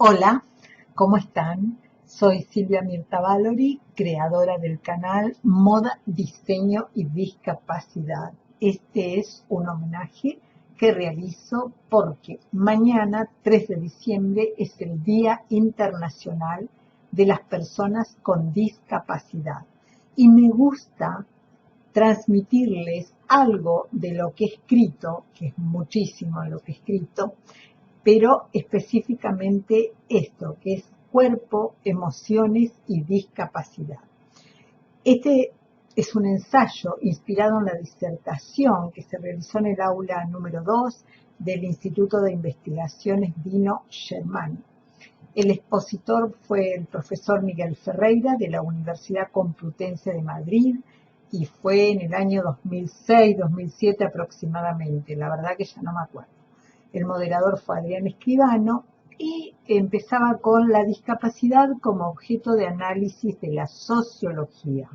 Hola, ¿cómo están? Soy Silvia Mirta Valori, creadora del canal Moda, Diseño y Discapacidad. Este es un homenaje que realizo porque mañana, 3 de diciembre, es el Día Internacional de las Personas con Discapacidad. Y me gusta transmitirles algo de lo que he escrito, que es muchísimo lo que he escrito, pero específicamente esto, que es cuerpo, emociones y discapacidad. Este es un ensayo inspirado en la disertación que se realizó en el aula número 2 del Instituto de Investigaciones Dino Germán. El expositor fue el profesor Miguel Ferreira de la Universidad Complutense de Madrid y fue en el año 2006-2007 aproximadamente, la verdad que ya no me acuerdo. El moderador fue Adrián Escribano y empezaba con la discapacidad como objeto de análisis de la sociología.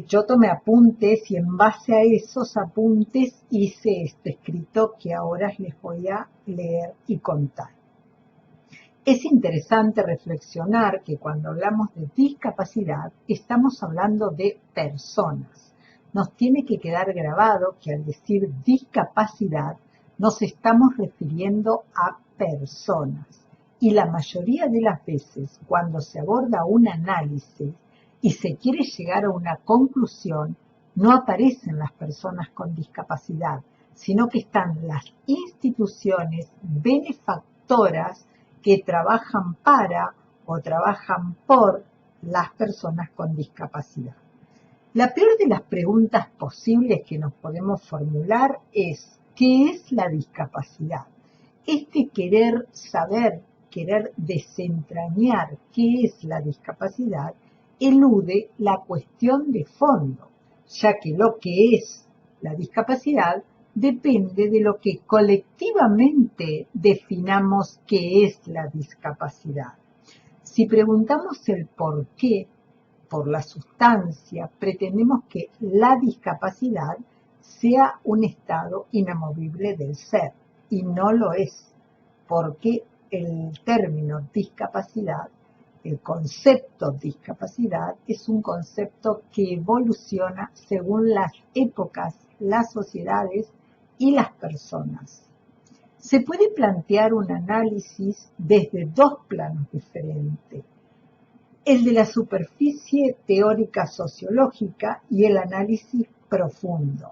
Yo tomé apuntes y en base a esos apuntes hice este escrito que ahora les voy a leer y contar. Es interesante reflexionar que cuando hablamos de discapacidad estamos hablando de personas. Nos tiene que quedar grabado que al decir discapacidad nos estamos refiriendo a personas. Y la mayoría de las veces cuando se aborda un análisis y se quiere llegar a una conclusión, no aparecen las personas con discapacidad, sino que están las instituciones benefactoras que trabajan para o trabajan por las personas con discapacidad. La peor de las preguntas posibles que nos podemos formular es, ¿qué es la discapacidad? Este querer saber, querer desentrañar qué es la discapacidad, elude la cuestión de fondo, ya que lo que es la discapacidad depende de lo que colectivamente definamos que es la discapacidad. Si preguntamos el por qué, por la sustancia, pretendemos que la discapacidad sea un estado inamovible del ser, y no lo es, porque el término discapacidad, el concepto discapacidad, es un concepto que evoluciona según las épocas, las sociedades y las personas. Se puede plantear un análisis desde dos planos diferentes, el de la superficie teórica sociológica y el análisis profundo.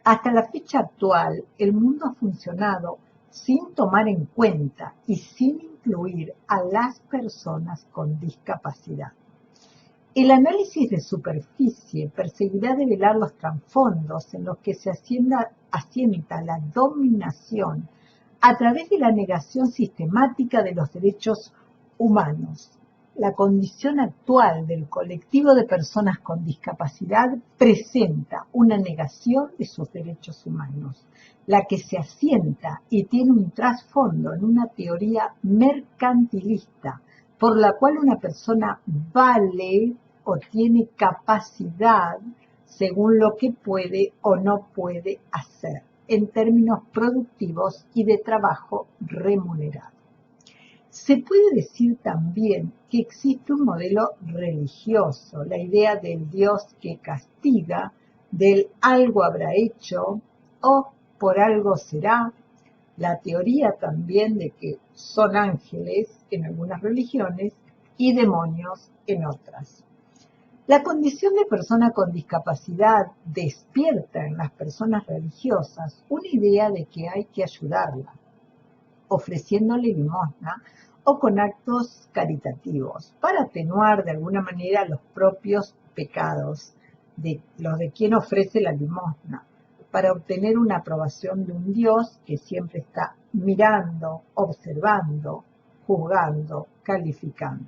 Hasta la fecha actual, el mundo ha funcionado sin tomar en cuenta y sin incluir a las personas con discapacidad. El análisis de superficie perseguirá develar los trasfondos en los que se asienta la dominación a través de la negación sistemática de los derechos humanos. La condición actual del colectivo de personas con discapacidad presenta una negación de sus derechos humanos, la que se asienta y tiene un trasfondo en una teoría mercantilista, por la cual una persona vale o tiene capacidad según lo que puede o no puede hacer, en términos productivos y de trabajo remunerado. Se puede decir también que existe un modelo religioso, la idea del Dios que castiga, del algo habrá hecho o por algo será, la teoría también de que son ángeles en algunas religiones y demonios en otras. La condición de persona con discapacidad despierta en las personas religiosas una idea de que hay que ayudarla, ofreciéndole limosna o con actos caritativos para atenuar de alguna manera los propios pecados de los de quien ofrece la limosna, para obtener una aprobación de un Dios que siempre está mirando, observando, juzgando, calificando.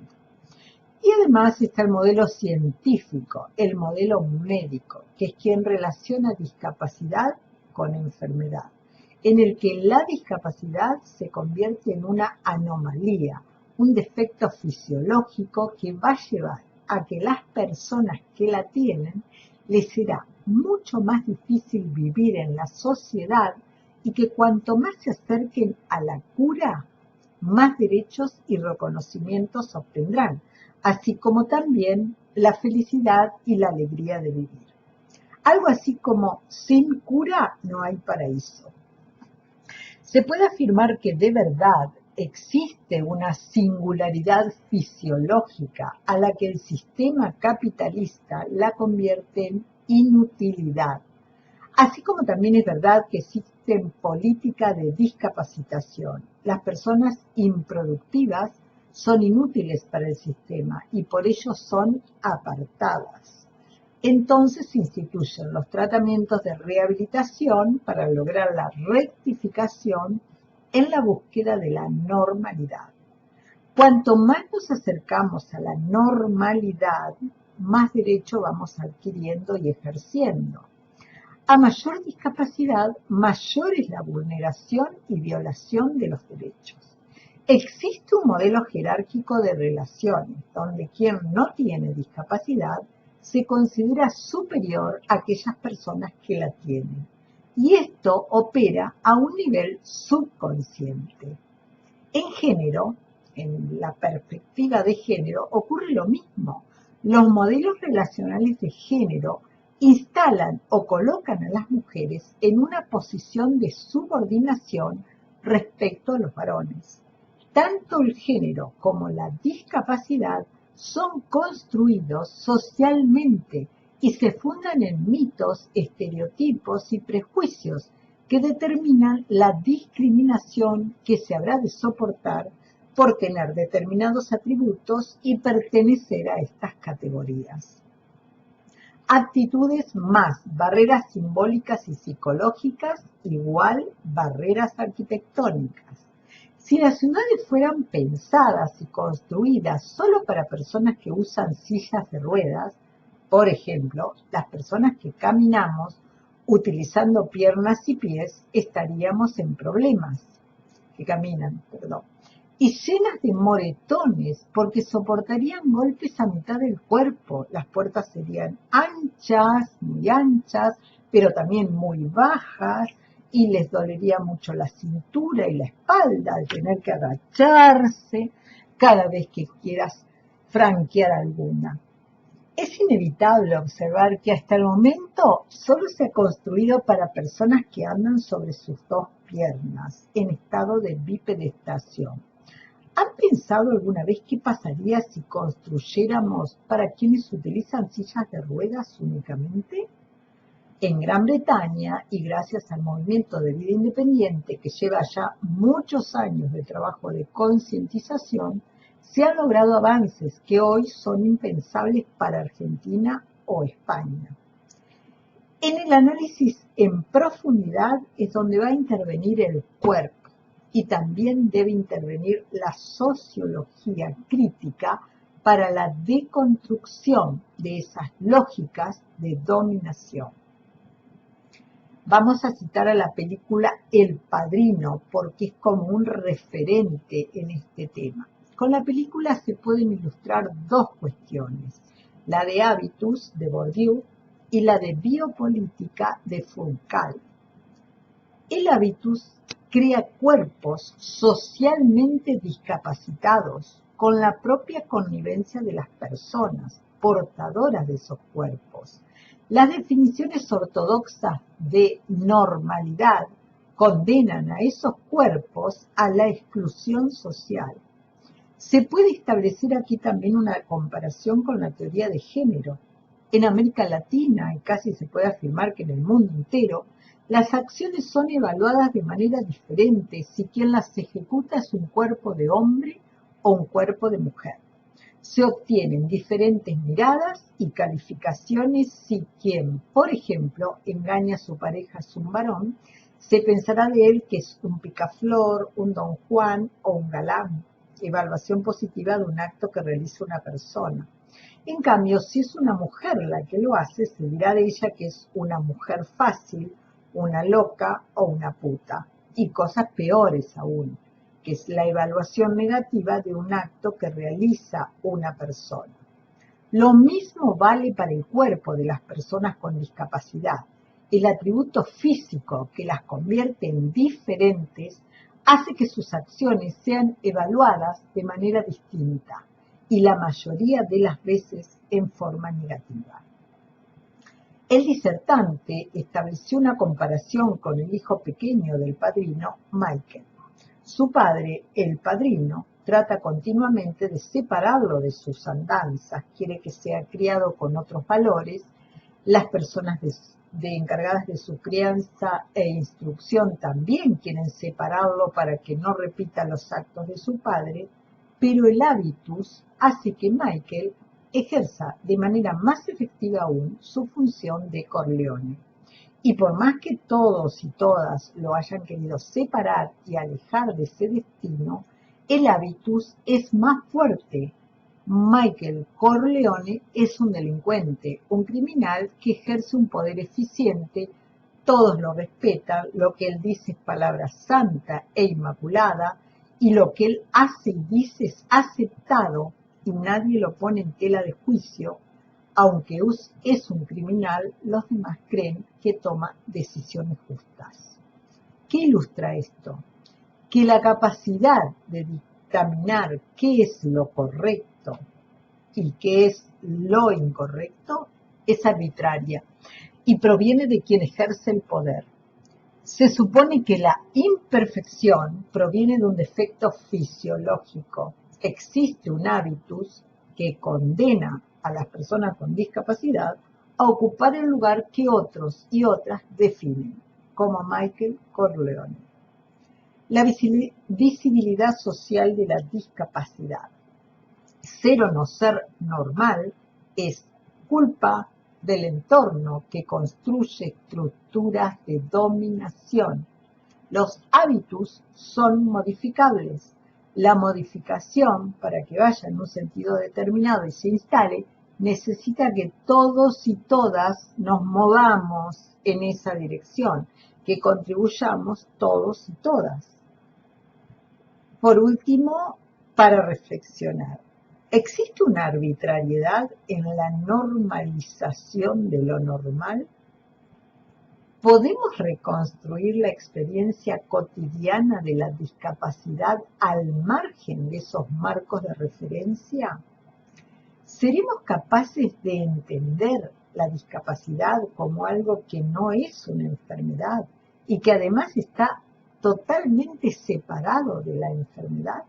Y además está el modelo científico, el modelo médico, que es quien relaciona discapacidad con enfermedad, en el que la discapacidad se convierte en una anomalía, un defecto fisiológico que va a llevar a que las personas que la tienen les será mucho más difícil vivir en la sociedad y que cuanto más se acerquen a la cura, más derechos y reconocimientos obtendrán, así como también la felicidad y la alegría de vivir. Algo así como sin cura no hay paraíso. Se puede afirmar que de verdad existe una singularidad fisiológica a la que el sistema capitalista la convierte en inutilidad. Así como también es verdad que existen políticas de discapacitación. Las personas improductivas son inútiles para el sistema y por ello son apartadas. Entonces se instituyen los tratamientos de rehabilitación para lograr la rectificación en la búsqueda de la normalidad. Cuanto más nos acercamos a la normalidad, más derecho vamos adquiriendo y ejerciendo. A mayor discapacidad, mayor es la vulneración y violación de los derechos. Existe un modelo jerárquico de relaciones donde quien no tiene discapacidad se considera superior a aquellas personas que la tienen. Y esto opera a un nivel subconsciente. En género, en la perspectiva de género, ocurre lo mismo. Los modelos relacionales de género instalan o colocan a las mujeres en una posición de subordinación respecto a los varones. Tanto el género como la discapacidad son construidos socialmente y se fundan en mitos, estereotipos y prejuicios que determinan la discriminación que se habrá de soportar por tener determinados atributos y pertenecer a estas categorías. Actitudes más barreras simbólicas y psicológicas igual barreras arquitectónicas. Si las ciudades fueran pensadas y construidas solo para personas que usan sillas de ruedas, por ejemplo, las personas que caminamos utilizando piernas y pies estaríamos en problemas, y llenas de moretones porque soportarían golpes a mitad del cuerpo. Las puertas serían muy anchas, pero también muy bajas, y les dolería mucho la cintura y la espalda al tener que agacharse cada vez que quieras franquear alguna. Es inevitable observar que hasta el momento solo se ha construido para personas que andan sobre sus dos piernas en estado de bipedestación. ¿Han pensado alguna vez qué pasaría si construyéramos para quienes utilizan sillas de ruedas únicamente? En Gran Bretaña, y gracias al movimiento de vida independiente que lleva ya muchos años de trabajo de concientización, se han logrado avances que hoy son impensables para Argentina o España. En el análisis en profundidad es donde va a intervenir el cuerpo y también debe intervenir la sociología crítica para la deconstrucción de esas lógicas de dominación. Vamos a citar a la película El Padrino porque es como un referente en este tema. Con la película se pueden ilustrar dos cuestiones, la de hábitus de Bourdieu y la de biopolítica de Foucault. El hábitus crea cuerpos socialmente discapacitados con la propia connivencia de las personas portadoras de esos cuerpos. Las definiciones ortodoxas de normalidad condenan a esos cuerpos a la exclusión social. Se puede establecer aquí también una comparación con la teoría de género. En América Latina, y casi se puede afirmar que en el mundo entero, las acciones son evaluadas de manera diferente si quien las ejecuta es un cuerpo de hombre o un cuerpo de mujer. Se obtienen diferentes miradas y calificaciones si quien, por ejemplo, engaña a su pareja es un varón, se pensará de él que es un picaflor, un don Juan o un galán. Evaluación positiva de un acto que realiza una persona. En cambio, si es una mujer la que lo hace, se dirá de ella que es una mujer fácil, una loca o una puta. Y cosas peores aún, que es la evaluación negativa de un acto que realiza una persona. Lo mismo vale para el cuerpo de las personas con discapacidad. El atributo físico que las convierte en diferentes hace que sus acciones sean evaluadas de manera distinta y la mayoría de las veces en forma negativa. El disertante estableció una comparación con el hijo pequeño del padrino, Michael. Su padre, el padrino, trata continuamente de separarlo de sus andanzas, quiere que sea criado con otros valores. Las personas encargadas de su crianza e instrucción también quieren separarlo para que no repita los actos de su padre, pero el hábitus hace que Michael ejerza de manera más efectiva aún su función de Corleone. Y por más que todos y todas lo hayan querido separar y alejar de ese destino, el hábitus es más fuerte. Michael Corleone es un delincuente, un criminal que ejerce un poder eficiente, todos lo respetan, lo que él dice es palabra santa e inmaculada, y lo que él hace y dice es aceptado y nadie lo pone en tela de juicio. Aunque es un criminal, los demás creen que toma decisiones justas. ¿Qué ilustra esto? Que la capacidad de dictaminar qué es lo correcto y qué es lo incorrecto es arbitraria y proviene de quien ejerce el poder. Se supone que la imperfección proviene de un defecto fisiológico. Existe un hábitus que condena a las personas con discapacidad a ocupar el lugar que otros y otras definen, como Michael Corleone. La visibilidad social de la discapacidad. Ser o no ser normal es culpa del entorno que construye estructuras de dominación. Los hábitos son modificables. La modificación, para que vaya en un sentido determinado y se instale, necesita que todos y todas nos movamos en esa dirección, que contribuyamos todos y todas. Por último, para reflexionar, ¿existe una arbitrariedad en la normalización de lo normal? ¿Podemos reconstruir la experiencia cotidiana de la discapacidad al margen de esos marcos de referencia? ¿Seremos capaces de entender la discapacidad como algo que no es una enfermedad y que además está totalmente separado de la enfermedad?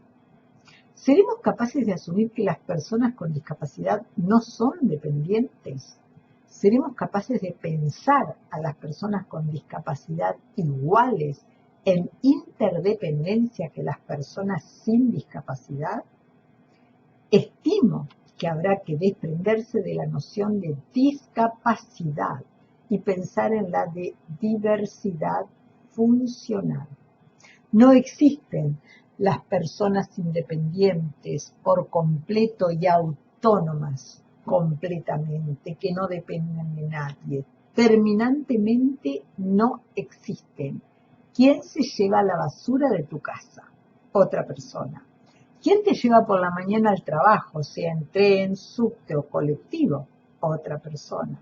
¿Seremos capaces de asumir que las personas con discapacidad no son dependientes? ¿Seremos capaces de pensar a las personas con discapacidad iguales en interdependencia que las personas sin discapacidad? Estimo que habrá que desprenderse de la noción de discapacidad y pensar en la de diversidad funcional. No existen las personas independientes por completo y autónomas completamente, que no dependen de nadie. Terminantemente no existen. ¿Quién se lleva la basura de tu casa? Otra persona. ¿Quién te lleva por la mañana al trabajo, sea en tren, subte o colectivo? Otra persona.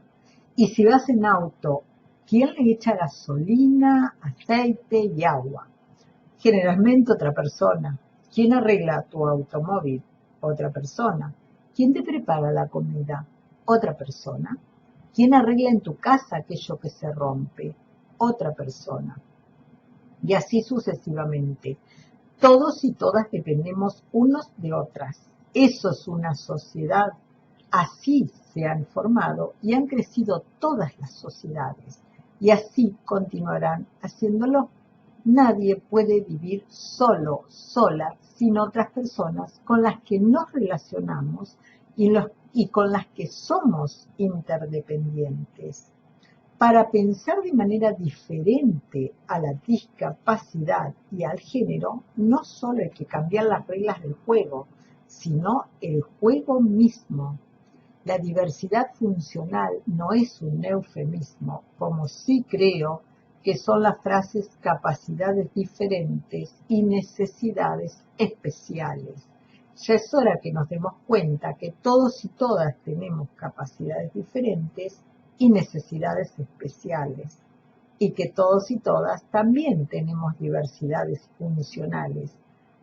Y si vas en auto, ¿quién le echa gasolina, aceite y agua? Generalmente otra persona. ¿Quién arregla tu automóvil? Otra persona. ¿Quién te prepara la comida? Otra persona. ¿Quién arregla en tu casa aquello que se rompe? Otra persona. Y así sucesivamente. Todos y todas dependemos unos de otras. Eso es una sociedad. Así se han formado y han crecido todas las sociedades. Y así continuarán haciéndolo. Nadie puede vivir solo, sola, sin otras personas con las que nos relacionamos y con las que somos interdependientes. Para pensar de manera diferente a la discapacidad y al género, no solo hay que cambiar las reglas del juego, sino el juego mismo. La diversidad funcional no es un eufemismo, como sí creo que son las frases capacidades diferentes y necesidades especiales. Ya es hora que nos demos cuenta que todos y todas tenemos capacidades diferentes y necesidades especiales. y que todos y todas también tenemos diversidades funcionales,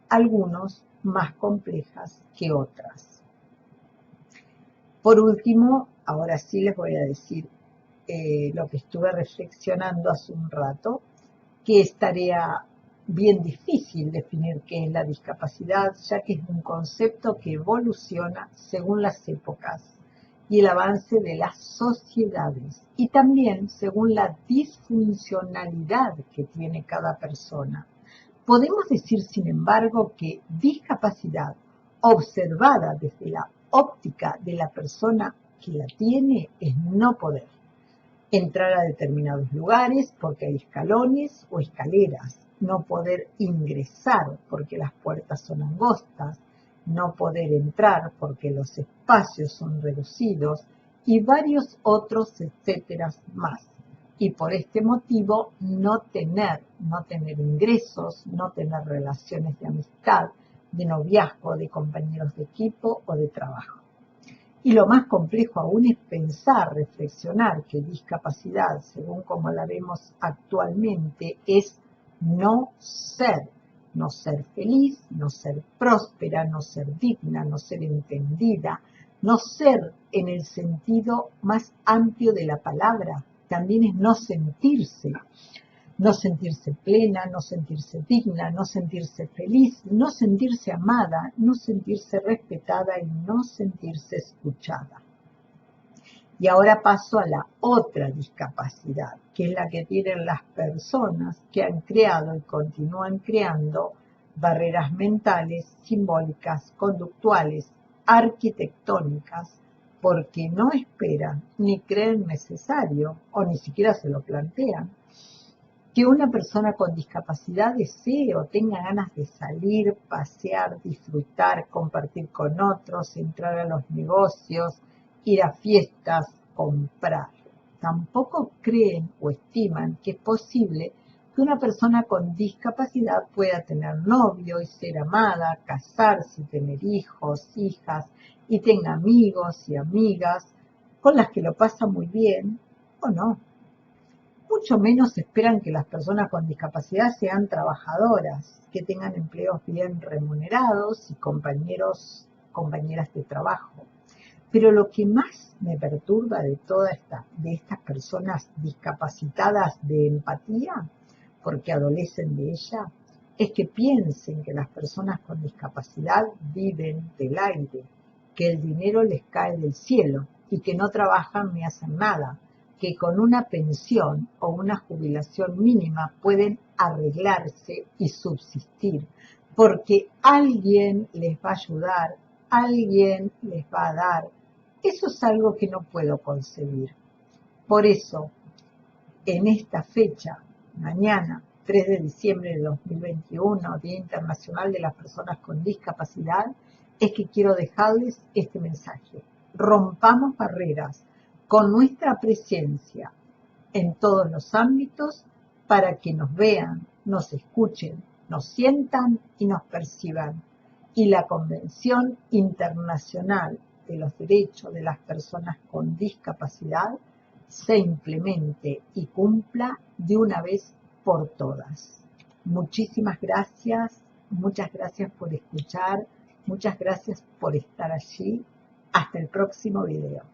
algunos más complejas que otras. Por último, ahora sí les voy a decir lo que estuve reflexionando hace un rato, que es tarea bien difícil definir qué es la discapacidad, ya que es un concepto que evoluciona según las épocas y el avance de las sociedades, y también según la disfuncionalidad que tiene cada persona. Podemos decir, sin embargo, que discapacidad observada desde la óptica de la persona que la tiene es no poder entrar a determinados lugares porque hay escalones o escaleras, no poder ingresar porque las puertas son angostas, no poder entrar porque los espacios son reducidos y varios otros etcétera más. Y por este motivo no tener ingresos, no tener relaciones de amistad, de noviazgo, de compañeros de equipo o de trabajo. Y lo más complejo aún es pensar, reflexionar que discapacidad, según como la vemos actualmente, es no ser feliz, no ser próspera, no ser digna, no ser entendida, no ser en el sentido más amplio de la palabra, también es no sentirse plena, no sentirse digna, no sentirse feliz, no sentirse amada, no sentirse respetada y no sentirse escuchada. Y ahora paso a la otra discapacidad, que es la que tienen las personas que han creado y continúan creando barreras mentales, simbólicas, conductuales, arquitectónicas, porque no esperan ni creen necesario o ni siquiera se lo plantean que una persona con discapacidad desee o tenga ganas de salir, pasear, disfrutar, compartir con otros, entrar a los negocios, ir a fiestas, comprar. Tampoco creen o estiman que es posible que una persona con discapacidad pueda tener novio y ser amada, casarse, tener hijos, hijas, y tenga amigos y amigas con las que lo pasa muy bien o no. Mucho menos esperan que las personas con discapacidad sean trabajadoras, que tengan empleos bien remunerados y compañeras de trabajo. Pero lo que más me perturba de de estas personas discapacitadas de empatía, porque adolecen de ella, es que piensen que las personas con discapacidad viven del aire, que el dinero les cae del cielo y que no trabajan ni hacen nada, que con una pensión o una jubilación mínima pueden arreglarse y subsistir, porque alguien les va a ayudar, alguien les va a dar. Eso es algo que no puedo concebir. Por eso, en esta fecha, mañana, 3 de diciembre de 2021, Día Internacional de las Personas con Discapacidad, es que quiero dejarles este mensaje. Rompamos barreras con nuestra presencia en todos los ámbitos para que nos vean, nos escuchen, nos sientan y nos perciban. Y la Convención Internacional de los Derechos de las Personas con Discapacidad se implemente y cumpla de una vez por todas. Muchísimas gracias, muchas gracias por escuchar, muchas gracias por estar allí. Hasta el próximo video.